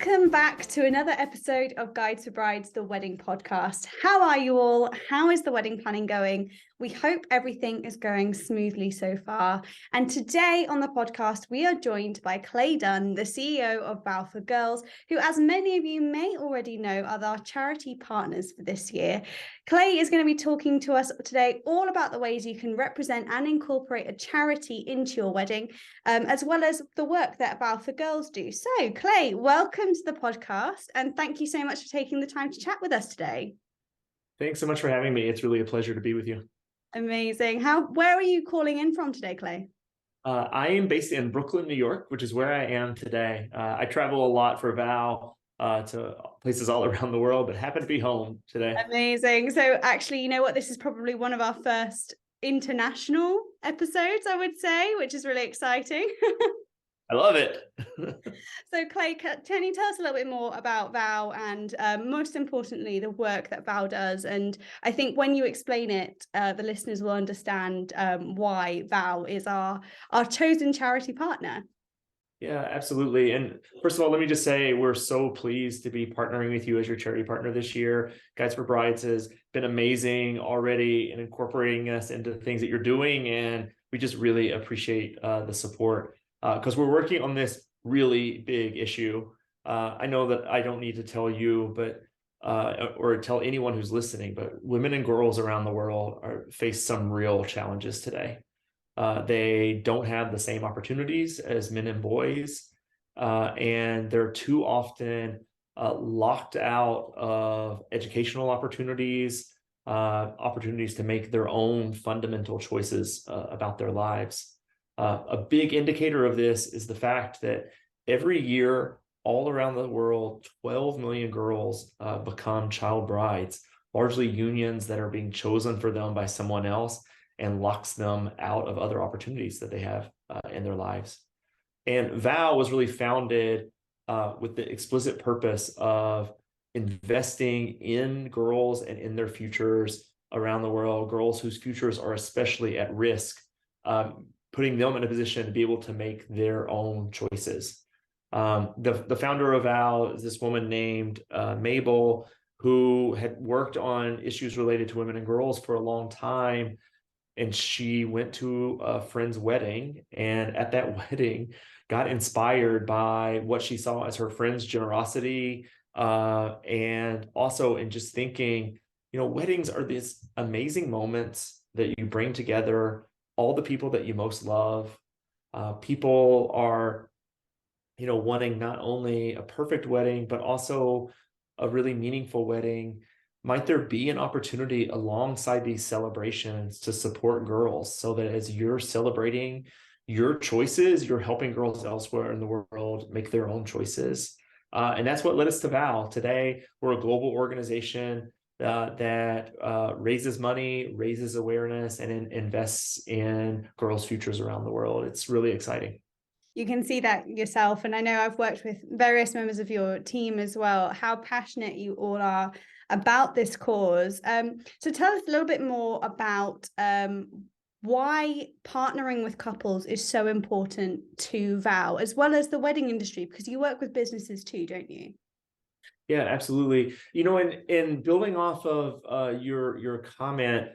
Welcome back to another episode of Guides for Brides, the wedding podcast. How are you all? How is the wedding planning going? We hope everything is going smoothly so far. And today on the podcast, we are joined by Clay Dunn, the CEO of VOW for Girls, who, as many of you may already know, are our charity partners for this year. Clay is going to be talking to us today all about the ways you can represent and incorporate a charity into your wedding, as well as the work that VOW for Girls do. So, Clay, welcome to the podcast, and thank you so much for taking the time to chat with us today. Thanks so much for having me. It's really a pleasure to be with you. Amazing. Where are you calling in from today, Clay? I am based in Brooklyn, New York, which is where I am today. I travel a lot for VOW to places all around the world, but happen to be home today. Amazing. So actually, you know what? This is probably one of our first international episodes, I would say, which is really exciting. I love it. So Clay, can you tell us a little bit more about VOW and most importantly, the work that VOW does? And I think when you explain it, the listeners will understand why VOW is our chosen charity partner. Yeah, absolutely. And first of all, let me just say we're so pleased to be partnering with you as your charity partner this year. Guides for Brides has been amazing already in incorporating us into things that you're doing. And we just really appreciate the support because we're working on this really big issue. I know that I don't need to tell you, but or tell anyone who's listening, but women and girls around the world face some real challenges today. They don't have the same opportunities as men and boys, and they're too often locked out of educational opportunities, opportunities to make their own fundamental choices about their lives. A big indicator of this is the fact that every year, all around the world, 12 million girls become child brides, largely unions that are being chosen for them by someone else, and locks them out of other opportunities that they have in their lives. And VOW was really founded with the explicit purpose of investing in girls and in their futures around the world, girls whose futures are especially at risk, putting them in a position to be able to make their own choices. The founder of VOW is this woman named Mabel, who had worked on issues related to women and girls for a long time. And she went to a friend's wedding, and at that wedding got inspired by what she saw as her friend's generosity, and also in just thinking, weddings are these amazing moments that you bring together all the people that you most love. People are, wanting not only a perfect wedding, but also a really meaningful wedding. Might there be an opportunity alongside these celebrations to support girls so that as you're celebrating your choices, you're helping girls elsewhere in the world make their own choices? And that's what led us to VOW. Today, we're a global organization that raises money, raises awareness, and invests in girls' futures around the world. It's really exciting. You can see that yourself. And I know I've worked with various members of your team as well, how passionate you all are about this cause. So tell us a little bit more about why partnering with couples is so important to VOW, as well as the wedding industry, because you work with businesses too, don't you? Yeah, absolutely. In building off of your comment,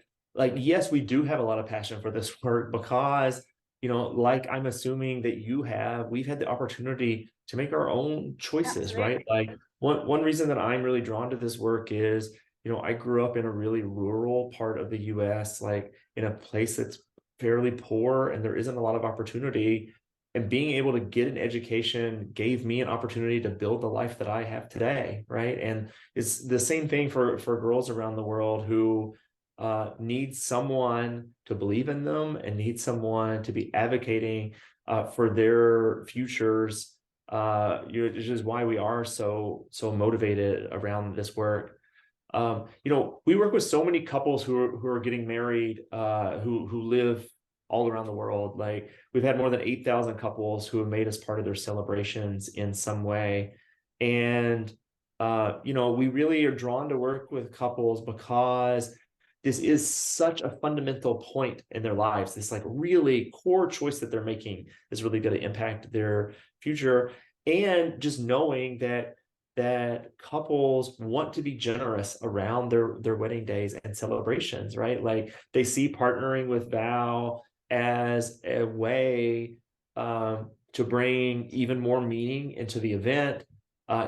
yes, we do have a lot of passion for this work because, like I'm assuming that we've had the opportunity to make our own choices, Absolutely. right? Like one reason that I'm really drawn to this work is, I grew up in a really rural part of the US, like in a place that's fairly poor and there isn't a lot of opportunity. And being able to get an education gave me an opportunity to build the life that I have today, right? And it's the same thing for girls around the world who need someone to believe in them and need someone to be advocating for their futures. Which is why we are so motivated around this work. We work with so many couples who are getting married, who live all around the world. Like we've had more than 8,000 couples who have made us part of their celebrations in some way. And, we really are drawn to work with couples because this is such a fundamental point in their lives. This like really core choice that they're making is really going to impact their future. And just knowing that that couples want to be generous around their wedding days and celebrations, right? Like they see partnering with VOW as a way to bring even more meaning into the event,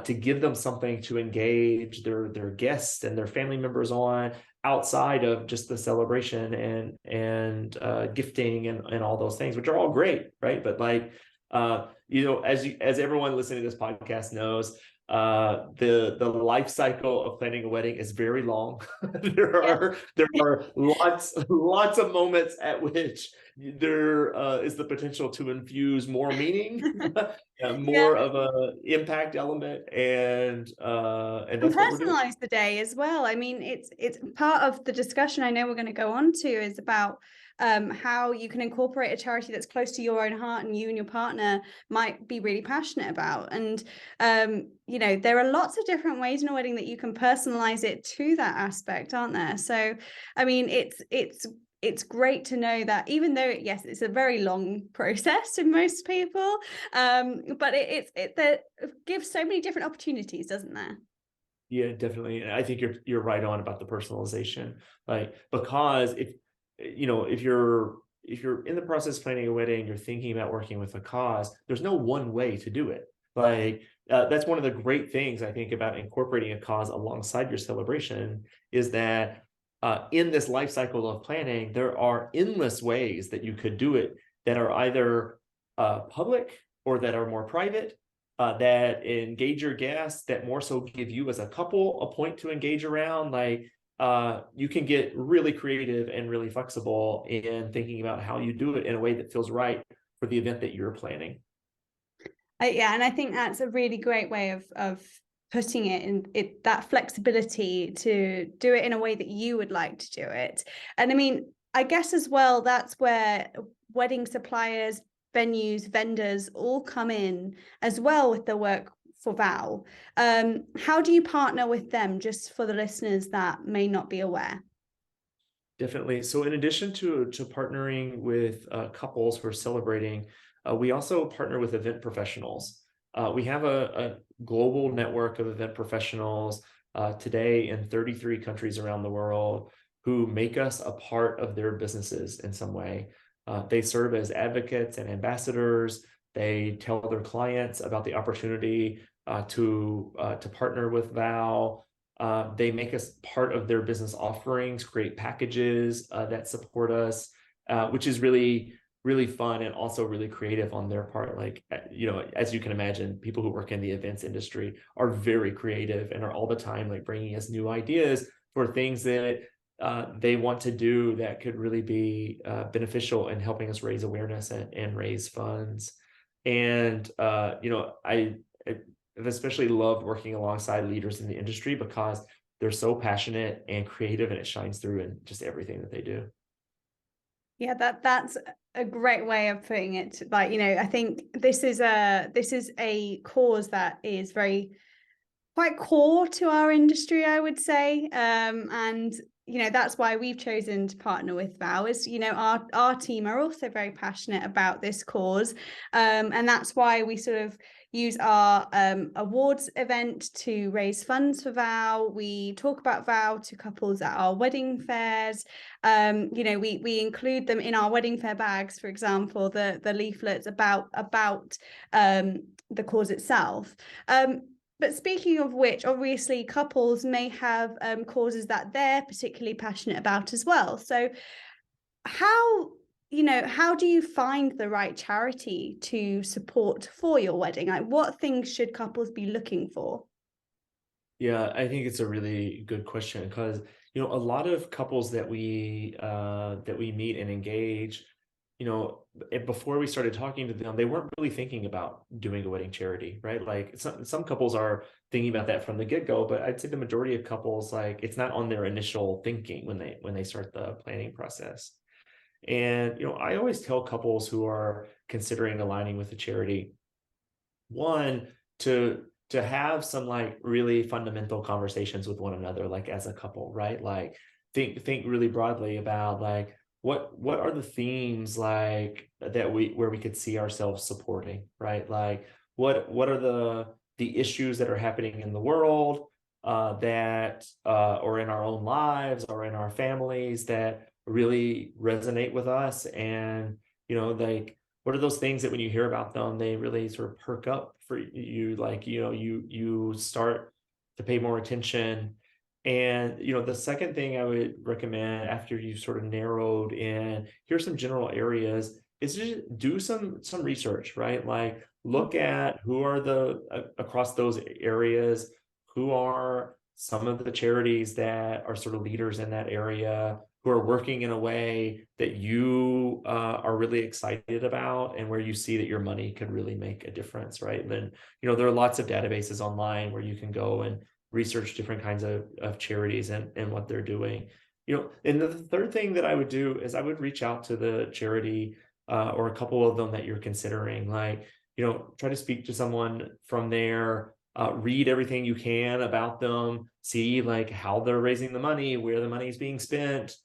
to give them something to engage their guests and their family members on outside of just the celebration and gifting and all those things, which are all great, right? But like as everyone listening to this podcast knows, the life cycle of planning a wedding is very long. there are lots of moments at which there is the potential to infuse more meaning, more of a impact element, and that's what we're doing. Personalize the day as well. I mean, it's part of the discussion I know we're going to go on to is about how you can incorporate a charity that's close to your own heart and you and your partner might be really passionate about. And there are lots of different ways in a wedding that you can personalize it to that aspect, aren't there? So I mean, it's great to know that even though yes, it's a very long process to most people, but it gives so many different opportunities, doesn't there? Yeah, definitely. And I think you're right on about the personalization, like because if you're in the process of planning a wedding, you're thinking about working with a cause, there's no one way to do it. Like that's one of the great things I think about incorporating a cause alongside your celebration is that in this life cycle of planning, there are endless ways that you could do it that are either public or that are more private, that engage your guests, that more so give you as a couple a point to engage around. Like you can get really creative and really flexible in thinking about how you do it in a way that feels right for the event that you're planning. Yeah, and I think that's a really great way of putting it in that flexibility to do it in a way that you would like to do it. And I mean, I guess as well, that's where wedding suppliers, venues, vendors all come in as well with the work for VOW. How do you partner with them, just for the listeners that may not be aware? Definitely. So in addition to partnering with couples who are celebrating, we also partner with event professionals. We have a global network of event professionals today in 33 countries around the world who make us a part of their businesses in some way. They serve as advocates and ambassadors. They tell their clients about the opportunity to partner with VOW. They make us part of their business offerings, create packages that support us, which is really, really fun and also really creative on their part. Like, as you can imagine, people who work in the events industry are very creative and are all the time like bringing us new ideas for things that they want to do that could really be beneficial in helping us raise awareness and raise funds. And, I've especially loved working alongside leaders in the industry because they're so passionate and creative, and it shines through in just everything that they do. Yeah, that's a great way of putting it. Like, I think this is a cause that is quite core to our industry, I would say. And that's why we've chosen to partner with VOW. Is our team are also very passionate about this cause, and that's why we sort of use our awards event to raise funds for VOW. We talk about VOW to couples at our wedding fairs. We include them in our wedding fair bags, for example, the leaflets about the cause itself. But speaking of which, obviously couples may have causes that they're particularly passionate about as well. So how do you find the right charity to support for your wedding? Like, what things should couples be looking for? Yeah, I think it's a really good question because a lot of couples that we meet and engage, before we started talking to them, they weren't really thinking about doing a wedding charity, right? Like some couples are thinking about that from the get-go, but I'd say the majority of couples, like it's not on their initial thinking when they start the planning process. And I always tell couples who are considering aligning with a charity, one, to have some like really fundamental conversations with one another, like as a couple, right? Like think really broadly about like what are the themes like that where we could see ourselves supporting, right? Like what are the the issues that are happening in the world, that or in our own lives or in our families that really resonate with us. And like, what are those things that when you hear about them, they really sort of perk up for you, like you start to pay more attention. And the second thing I would recommend, after you've sort of narrowed in, here's some general areas, is just do some research, right? Like, look at who are the across those areas, who are some of the charities that are sort of leaders in that area, who are working in a way that you are really excited about, and where you see that your money could really make a difference, right? And then there are lots of databases online where you can go and research different kinds of charities and what they're doing. And the third thing that I would do is I would reach out to the charity or a couple of them that you're considering. Like, try to speak to someone from there, read everything you can about them, see like how they're raising the money, where the money is being spent,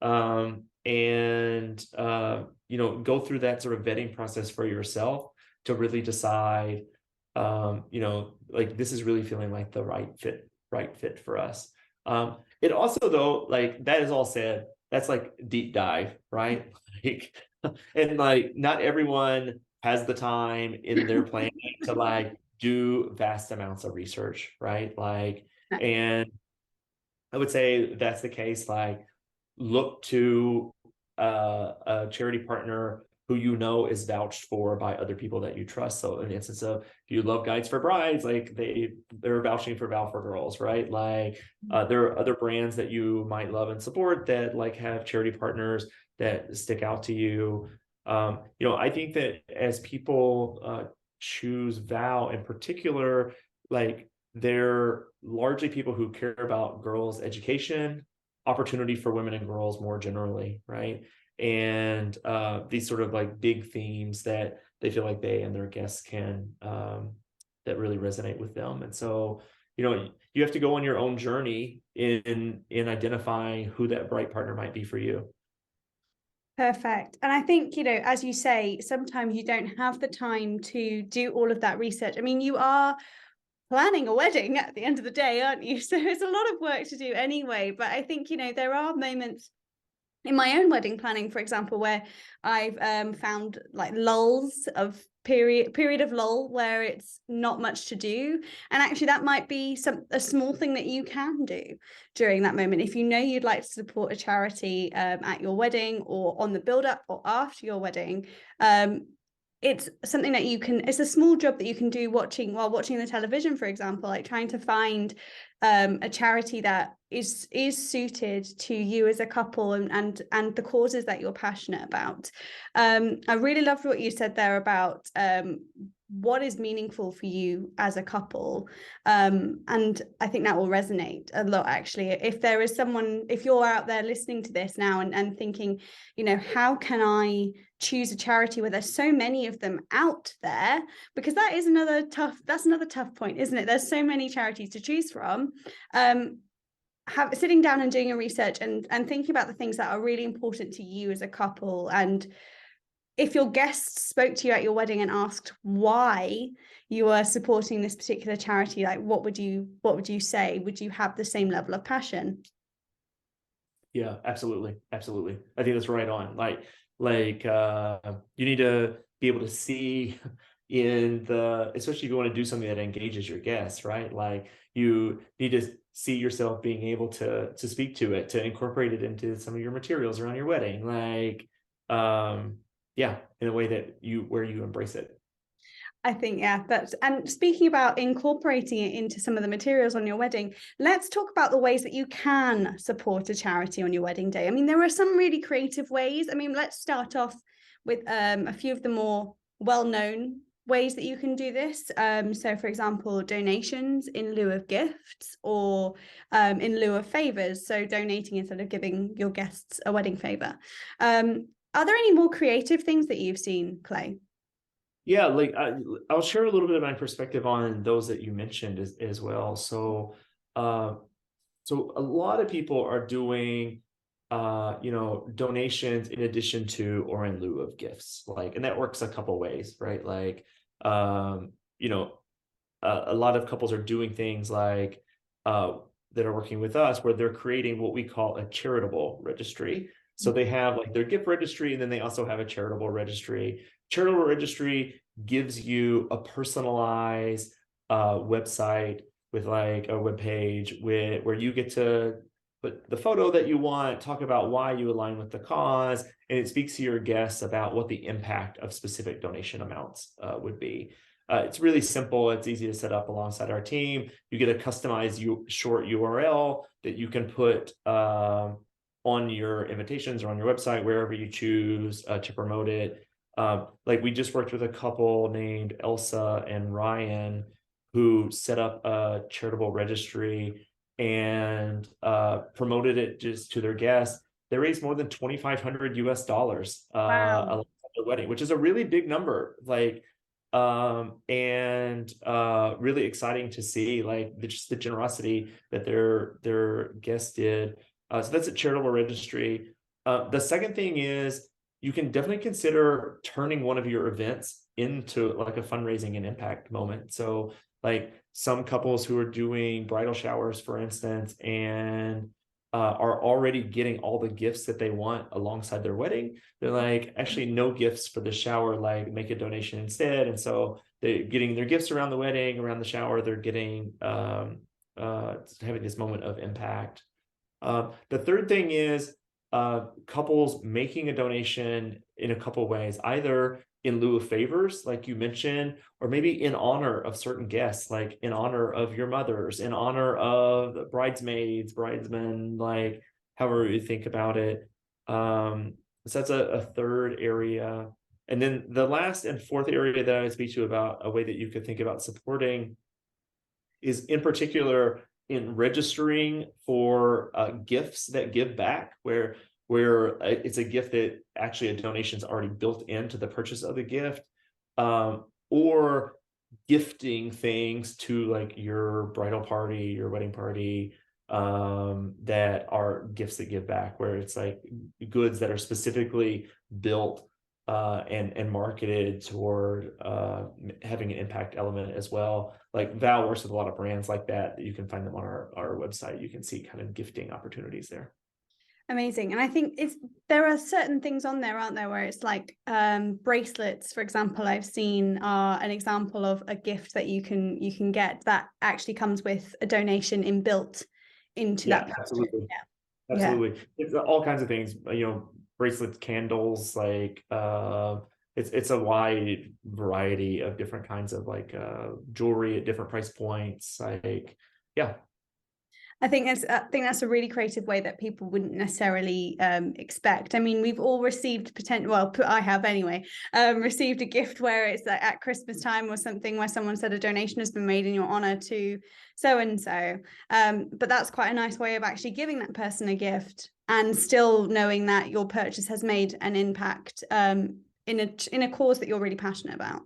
and go through that sort of vetting process for yourself to really decide, like, this is really feeling like the right fit for us. It also, though, like, that is all said, that's like deep dive, right? Like, and like, not everyone has the time in their plan to like do vast amounts of research, right? Like, and I would say that's the case. Like, look to a charity partner who is vouched for by other people that you trust. So in the instance of, if you love Guides for Brides, like they're vouching for VOW for Girls, right? Like, there are other brands that you might love and support that like have charity partners that stick out to you. I think that as people choose VOW in particular, like, they're largely people who care about girls' education, opportunity for women and girls more generally, right? And these sort of like big themes that they feel like they and their guests can that really resonate with them. And so, you have to go on your own journey in identifying who that bright partner might be for you. Perfect. And I think, as you say, sometimes you don't have the time to do all of that research. I mean, you are planning a wedding at the end of the day, aren't you? So it's a lot of work to do anyway. But I think, there are moments in my own wedding planning, for example, where I've found like lulls of period of lull where it's not much to do, and actually that might be a small thing that you can do during that moment. If you'd like to support a charity at your wedding, or on the build up, or after your wedding, it's something that it's a small job that you can do while watching the television, for example, like trying to find a charity that is suited to you as a couple, and the causes that you're passionate about. I really loved what you said there about what is meaningful for you as a couple, and I think that will resonate a lot, actually. If you're out there listening to this now and thinking, how can I choose a charity where there's so many of them out there, because that's another tough point, isn't it? There's so many charities to choose from. Sitting down and doing a research and thinking about the things that are really important to you as a couple. And if your guests spoke to you at your wedding and asked why you are supporting this particular charity, like, what would you say? Would you have the same level of passion? Yeah, absolutely. I think that's right on. Like, you need to be able to see especially if you want to do something that engages your guests, right? Like, you need to see yourself being able to speak to it, to incorporate it into some of your materials around your wedding. Like, yeah, in a way where you embrace it. I think, yeah, and speaking about incorporating it into some of the materials on your wedding, let's talk about the ways that you can support a charity on your wedding day. I mean, there are some really creative ways. I mean, let's start off with a few of the more well-known ways that you can do this. So, for example, donations in lieu of gifts, or in lieu of favors. So donating instead of giving your guests a wedding favor. Are there any more creative things that you've seen, Clay? Yeah, like, I'll share a little bit of my perspective on those that you mentioned as well. So a lot of people are doing donations in addition to or in lieu of gifts, like, and that works a couple ways, right? Like, a lot of couples are doing things like that are working with us where they're creating what we call a charitable registry. So they have like their gift registry, and then they also have a charitable registry. Charitable registry gives you a personalized website with like a web page where you get to put the photo that you want, talk about why you align with the cause, and it speaks to your guests about what the impact of specific donation amounts would be. It's really simple. It's easy to set up alongside our team. You get a customized short URL that you can put on your invitations or on your website, wherever you choose to promote it. Like we just worked with a couple named Elsa and Ryan who set up a charitable registry and promoted it just to their guests. They raised more than 2,500 US dollars Wow. at their wedding, which is a really big number. Like, and really exciting to see like just the generosity that their guests did. So that's a charitable registry. The second thing is you can definitely consider turning one of your events into like a fundraising and impact moment. So like some couples who are doing bridal showers, for instance, and are already getting all the gifts that they want alongside their wedding. They're like, actually, no gifts for the shower, like make a donation instead. And so they're getting their gifts around the wedding, around the shower, they're getting having this moment of impact. The third thing is couples making a donation in a couple ways, either in lieu of favors, like you mentioned, or maybe in honor of certain guests, like in honor of your mothers, in honor of the bridesmaids, bridesmen, like however you think about it. So that's a third area. And then the last and fourth area that I would speak to about a way that you could think about supporting is in particular in registering for gifts that give back, where it's a gift that actually a donation is already built into the purchase of the gift, or gifting things to like your bridal party, your wedding party, that are gifts that give back, where it's like goods that are specifically built and marketed toward having an impact element as well. Like VOW works with a lot of brands like that you can find them on our website. You can see kind of gifting opportunities there. Amazing. And I think there are certain things on there, aren't there, where it's like bracelets, for example, I've seen are an example of a gift that you can get that actually comes with a donation inbuilt into that purchase. Absolutely. Yeah. Absolutely. It's all kinds of things, bracelets, candles, like it's a wide variety of different kinds of like jewelry at different price points. Like, yeah. I think that's a really creative way that people wouldn't necessarily expect. I mean, we've all received I have anyway, received a gift where it's like at Christmas time or something where someone said a donation has been made in your honor to so and so. But that's quite a nice way of actually giving that person a gift and still knowing that your purchase has made an impact in a cause that you're really passionate about.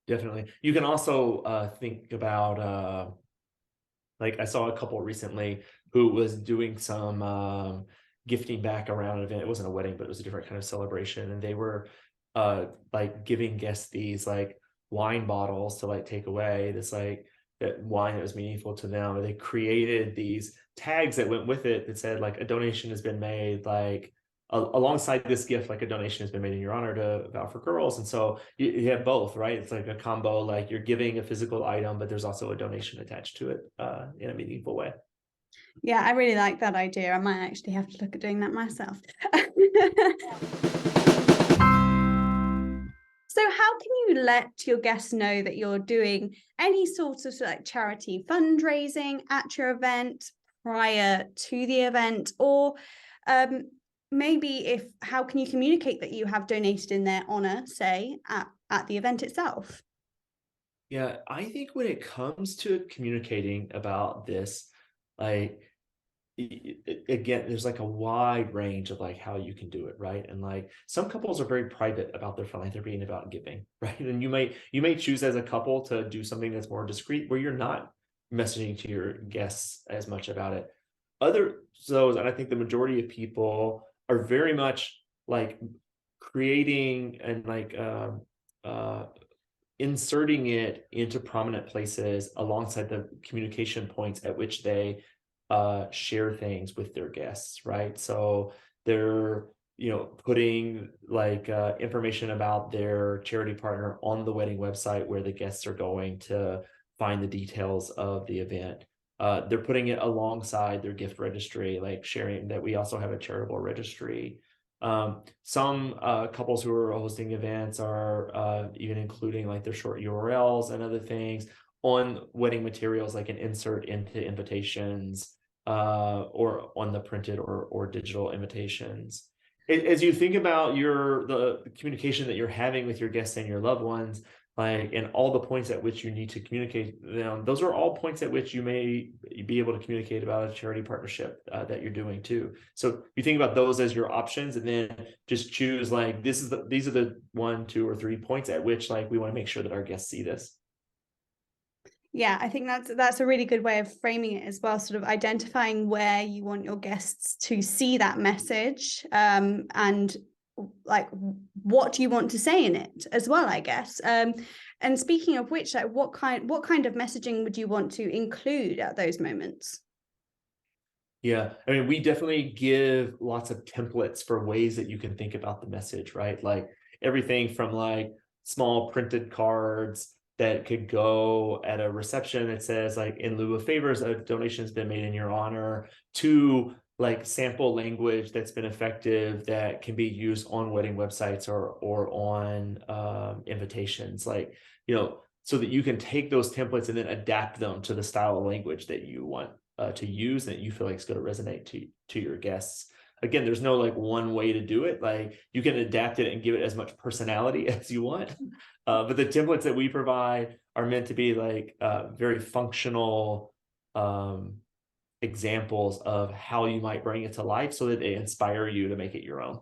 Definitely. You can also think about like I saw a couple recently who was doing some gifting back around an event. It wasn't a wedding, but it was a different kind of celebration. And they were like giving guests these like wine bottles to like take away this like that wine that was meaningful to them. And they created these tags that went with it that said like a donation has been made, like alongside this gift, like a donation has been made in your honor to VOW for Girls. And so you have both, right? It's like a combo, like you're giving a physical item, but there's also a donation attached to it in a meaningful way. Yeah, I really like that idea. I might actually have to look at doing that myself. So how can you let your guests know that you're doing any sort of like charity fundraising at your event prior to the event? Or maybe how can you communicate that you have donated in their honor, say, at the event itself? Yeah, I think when it comes to communicating about this, like again, there's like a wide range of like how you can do it, right? And like some couples are very private about their philanthropy and about giving, right? And you may choose as a couple to do something that's more discreet where you're not messaging to your guests as much about it. And I think the majority of people are very much like creating and like inserting it into prominent places alongside the communication points at which they share things with their guests, right? So they're, putting like information about their charity partner on the wedding website where the guests are going to find the details of the event. They're putting it alongside their gift registry, like sharing that we also have a charitable registry. Some couples who are hosting events are even including like their short URLs and other things on wedding materials, like an insert into invitations or on the printed or digital invitations. As you think about the communication that you're having with your guests and your loved ones, like, and all the points at which you need to communicate them, those are all points at which you may be able to communicate about a charity partnership that you're doing too. So you think about those as your options, and then just choose like these are the 1, 2, or 3 points at which like we want to make sure that our guests see this. Yeah, I think that's a really good way of framing it as well, sort of identifying where you want your guests to see that message, and like what do you want to say in it as well, I guess. And speaking of which, like what kind of messaging would you want to include at those moments? Yeah, I mean, we definitely give lots of templates for ways that you can think about the message, right? Like everything from like small printed cards that could go at a reception that says like, in lieu of favors, a donation has been made in your honor, to like sample language that's been effective that can be used on wedding websites or on invitations, like, so that you can take those templates and then adapt them to the style of language that you want to use that you feel like is going to resonate to your guests. Again, there's no like one way to do it. Like you can adapt it and give it as much personality as you want. But the templates that we provide are meant to be like very functional examples of how you might bring it to life so that they inspire you to make it your own.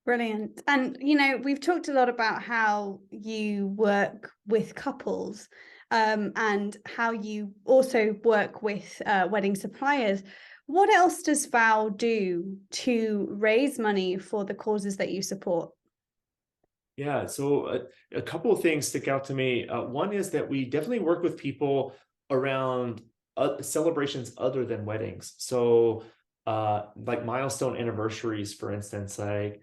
Brilliant. And, we've talked a lot about how you work with couples, and how you also work with wedding suppliers. What else does VOW do to raise money for the causes that you support? Yeah, so a couple of things stick out to me. One is that we definitely work with people around celebrations other than weddings. So, like milestone anniversaries, for instance, like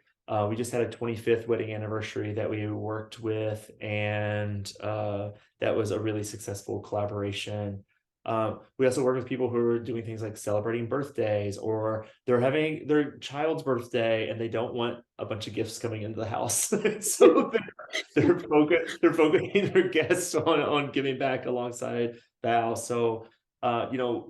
we just had a 25th wedding anniversary that we worked with, and that was a really successful collaboration. We also work with people who are doing things like celebrating birthdays, or they're having their child's birthday and they don't want a bunch of gifts coming into the house. So they're focusing their guests on giving back alongside VOW. So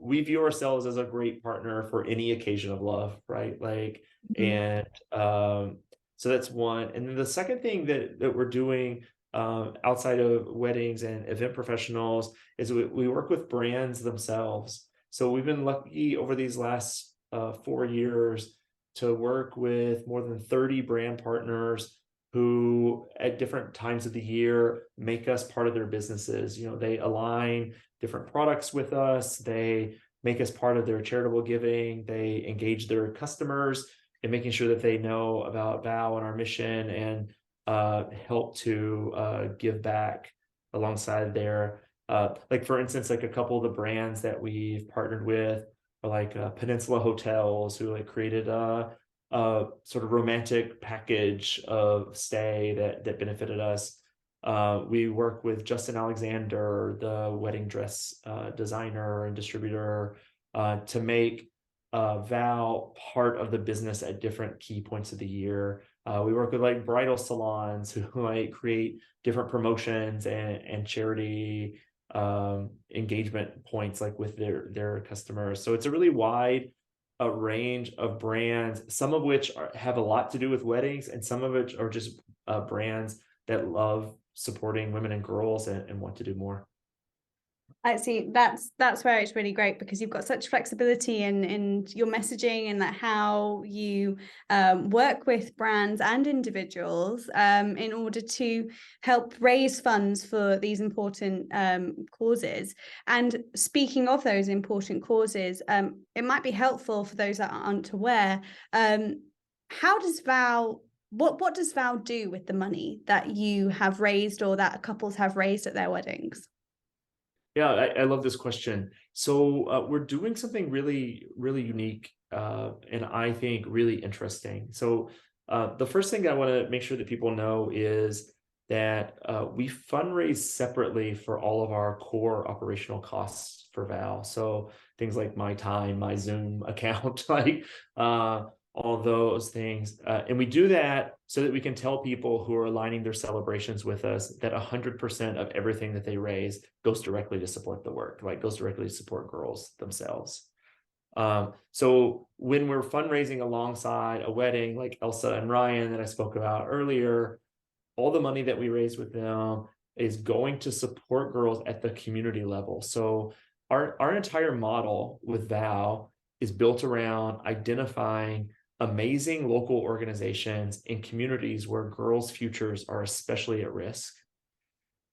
we view ourselves as a great partner for any occasion of love, right? Like, and so that's one. And then the second thing that we're doing outside of weddings and event professionals is we work with brands themselves. So we've been lucky over these last 4 years to work with more than 30 brand partners who at different times of the year make us part of their businesses. They align different products with us. They make us part of their charitable giving. They engage their customers in making sure that they know about VOW and our mission, and help to give back alongside their like, for instance, like a couple of the brands that we've partnered with are like Peninsula Hotels, who like created a sort of romantic package of stay that benefited us. We work with Justin Alexander, the wedding dress designer and distributor, to make VOW part of the business at different key points of the year. We work with like bridal salons who might create different promotions and charity engagement points like with their customers. So it's a really wide range of brands, some of which have a lot to do with weddings, and some of which are just brands that love supporting women and girls and want to do more. I see. That's where it's really great, because you've got such flexibility in your messaging, and that how you work with brands and individuals in order to help raise funds for these important causes. And speaking of those important causes, it might be helpful for those that aren't aware. How does VOW what does VOW do with the money that you have raised or that couples have raised at their weddings? Yeah, I love this question. So we're doing something really, really unique, and I think really interesting. So the first thing I want to make sure that people know is that we fundraise separately for all of our core operational costs for VOW. So things like my time, my Zoom account, like all those things. And we do that so that we can tell people who are aligning their celebrations with us that 100% of everything that they raise goes directly to support the work, like goes directly to support girls themselves. So when we're fundraising alongside a wedding like Elsa and Ryan that I spoke about earlier, all the money that we raise with them is going to support girls at the community level. So our entire model with VOW is built around identifying amazing local organizations in communities where girls' futures are especially at risk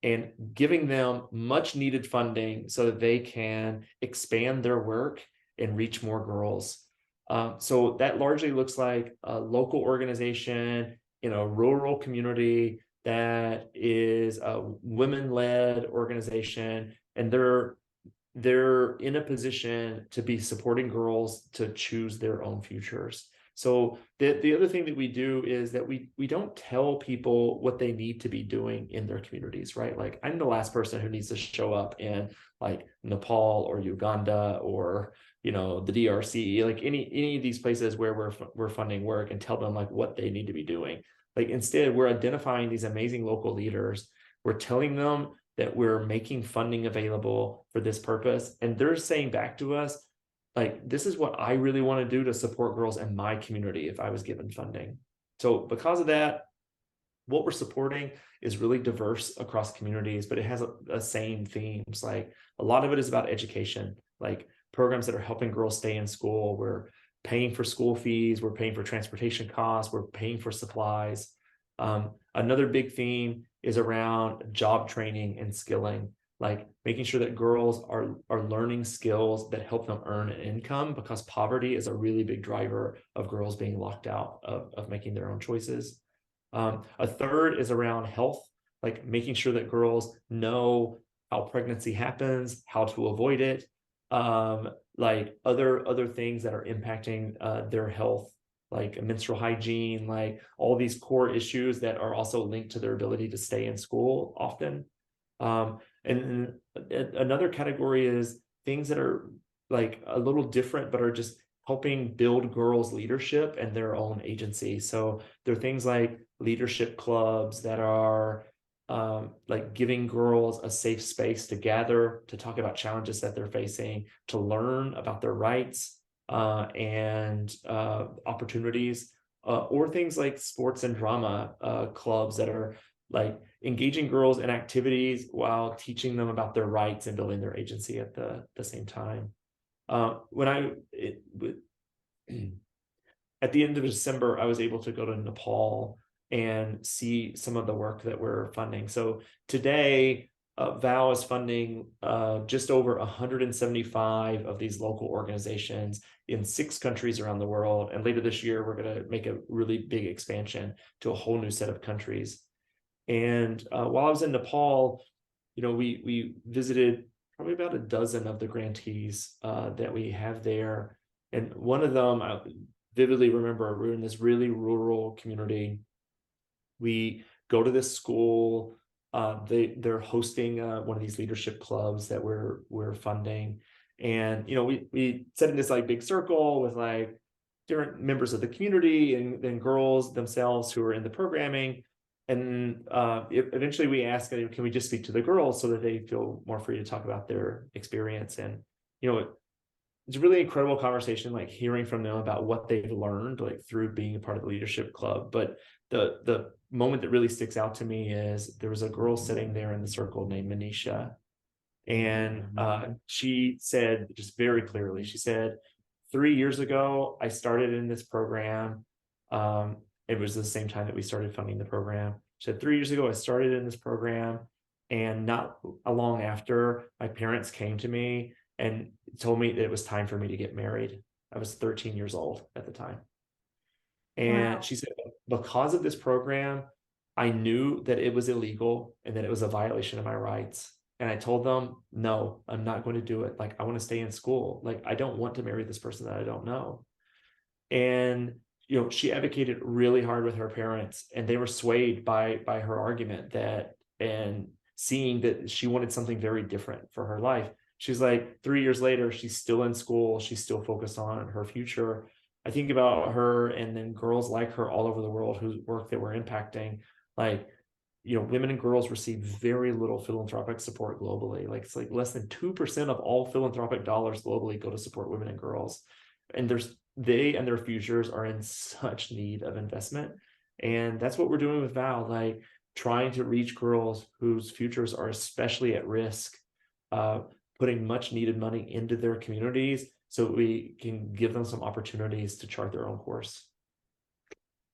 and giving them much needed funding so that they can expand their work and reach more girls. So that largely looks like a local organization in a rural community that is a women-led organization, and they're in a position to be supporting girls to choose their own futures. So the other thing that we do is that we don't tell people what they need to be doing in their communities, right? Like I'm the last person who needs to show up in like Nepal or Uganda or the DRC, like any of these places where we're funding work and tell them like what they need to be doing. Like instead, we're identifying these amazing local leaders. We're telling them that we're making funding available for this purpose, and they're saying back to us, like, this is what I really want to do to support girls in my community if I was given funding. So because of that, what we're supporting is really diverse across communities, but it has a same themes. Like a lot of it is about education, like programs that are helping girls stay in school. We're paying for school fees, we're paying for transportation costs, we're paying for supplies. Another big theme is around job training and skilling, like making sure that girls are learning skills that help them earn an income, because poverty is a really big driver of girls being locked out of making their own choices. A third is around health, like making sure that girls know how pregnancy happens, how to avoid it, like other things that are impacting their health, like menstrual hygiene, like all these core issues that are also linked to their ability to stay in school often. And another category is things that are like a little different, but are just helping build girls' leadership and their own agency. So there are things like leadership clubs that are like giving girls a safe space to gather, to talk about challenges that they're facing, to learn about their rights and opportunities, or things like sports and drama clubs that are like engaging girls in activities while teaching them about their rights and building their agency at the same time. At the end of December, I was able to go to Nepal and see some of the work that we're funding. So today, VOW is funding just over 175 of these local organizations in 6 countries around the world. And later this year, we're going to make a really big expansion to a whole new set of countries. And while I was in Nepal, we visited probably about a dozen of the grantees that we have there. And one of them, I vividly remember, we're in this really rural community. We go to this school. They're hosting one of these leadership clubs that we're funding. And we sit in this like big circle with like different members of the community and then girls themselves who are in the programming. And eventually we ask, can we just speak to the girls so that they feel more free to talk about their experience? And it's a really incredible conversation, like hearing from them about what they've learned, like through being a part of the leadership club. But the moment that really sticks out to me is there was a girl sitting there in the circle named Manisha. And she said just very clearly, she said, 3 years ago, I started in this program. It was the same time that we started funding the program. She said, 3 years ago, I started in this program. And not long after, my parents came to me and told me that it was time for me to get married. I was 13 years old at the time. And Wow. she said, because of this program, I knew that it was illegal and that it was a violation of my rights. And I told them, no, I'm not going to do it. Like, I want to stay in school. Like, I don't want to marry this person that I don't know. And, she advocated really hard with her parents, and they were swayed by her argument and seeing that she wanted something very different for her life. She's like, 3 years later, she's still in school. She's still focused on her future. I think about her and then girls like her all over the world whose work that we're impacting. Like, women and girls receive very little philanthropic support globally. Like, it's like less than 2% of all philanthropic dollars globally go to support women and girls. And they and their futures are in such need of investment. And that's what we're doing with VOW, like trying to reach girls whose futures are especially at risk, putting much needed money into their communities so we can give them some opportunities to chart their own course.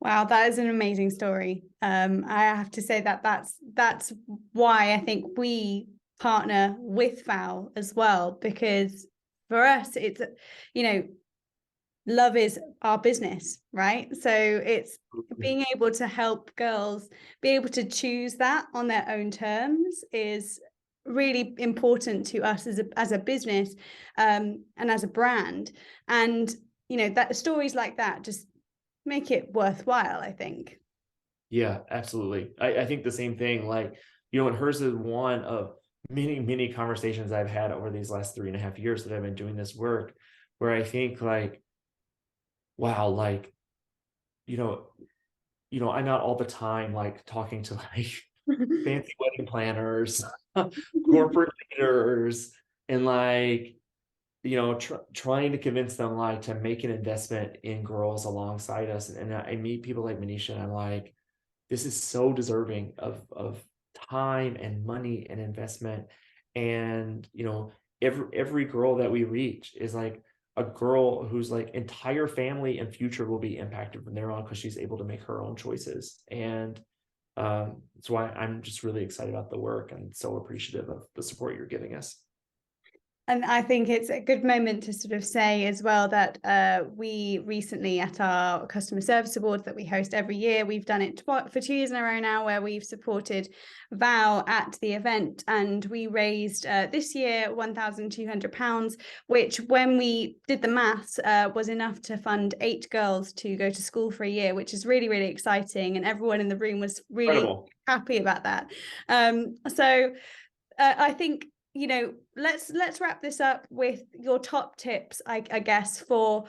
Wow, that is an amazing story. I have to say that that's why I think we partner with VOW as well, because for us, it's, love is our business, right? So it's being able to help girls be able to choose that on their own terms is really important to us as a business, and as a brand. And that stories like that just make it worthwhile, I think. Yeah, absolutely. I think the same thing. Like, and hers is one of many, many conversations I've had over these last 3.5 years that I've been doing this work, where I think like, wow, like, I'm not all the time like talking to like fancy wedding planners, corporate leaders, and like, trying to convince them like to make an investment in girls alongside us. And I meet people like Manisha, and I'm like, this is so deserving of time and money and investment. And every girl that we reach is like a girl whose like entire family and future will be impacted from there on, because she's able to make her own choices. And that's why I'm just really excited about the work and so appreciative of the support you're giving us. And I think it's a good moment to sort of say as well that we recently, at our customer service awards that we host every year, we've done it for 2 years in a row now, where we've supported VOW at the event, and we raised this year £1,200, which, when we did the maths, was enough to fund 8 girls to go to school for a year, which is really, really exciting, and everyone in the room was really Incredible. happy about that. So I think, let's wrap this up with your top tips, I guess, for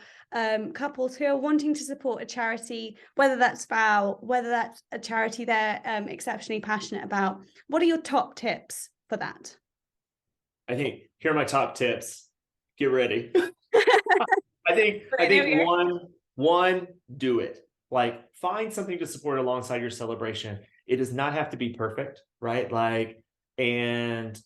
couples who are wanting to support a charity, whether that's VOW, whether that's a charity they're exceptionally passionate about. What are your top tips for that? I think here are my top tips. Get ready. I think one, do it. Like, find something to support alongside your celebration. It does not have to be perfect, right? Like, and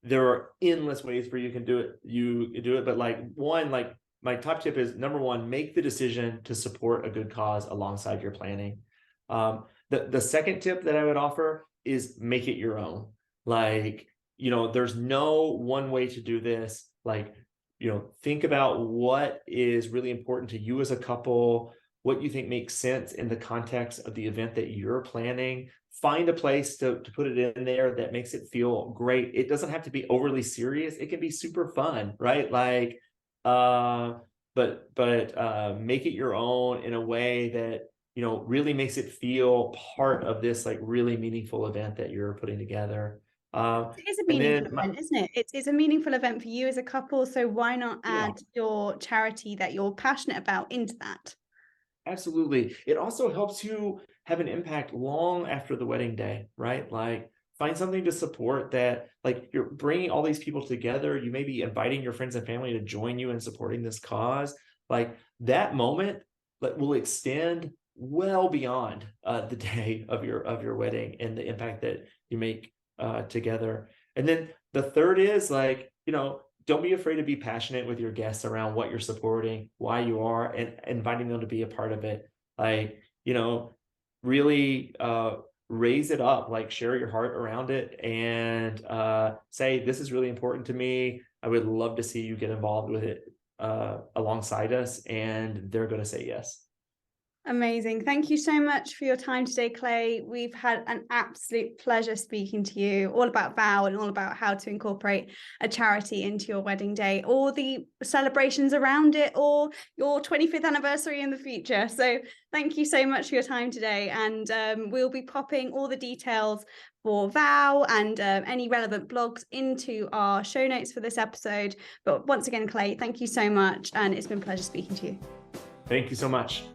there are endless ways where you can do it. You do it, but like my top tip is, number one, make the decision to support a good cause alongside your planning. The second tip that I would offer is make it your own. Like, there's no one way to do this. Like, think about what is really important to you as a couple, what you think makes sense in the context of the event that you're planning. Find a place to put it in there that makes it feel great. It doesn't have to be overly serious. It can be super fun, right? Like, but make it your own in a way that, really makes it feel part of this like really meaningful event that you're putting together. It is a meaningful event, isn't it? It's a meaningful event for you as a couple. So why not add your charity that you're passionate about into that? Absolutely. It also helps you have an impact long after the wedding day, right? Like, find something to support that, like, you're bringing all these people together. You may be inviting your friends and family to join you in supporting this cause. Like, that moment will extend well beyond the day of your wedding and the impact that you make together. And then the third is like, don't be afraid to be passionate with your guests around what you're supporting, why you are, and inviting them to be a part of it. Like, really raise it up, like share your heart around it, and say, this is really important to me. I would love to see you get involved with it alongside us, and they're going to say yes. Amazing. Thank you so much for your time today, Clay. We've had an absolute pleasure speaking to you all about VOW and all about how to incorporate a charity into your wedding day or the celebrations around it or your 25th anniversary in the future. So thank you so much for your time today. And we'll be popping all the details for VOW and any relevant blogs into our show notes for this episode. But once again, Clay, thank you so much. And it's been a pleasure speaking to you. Thank you so much.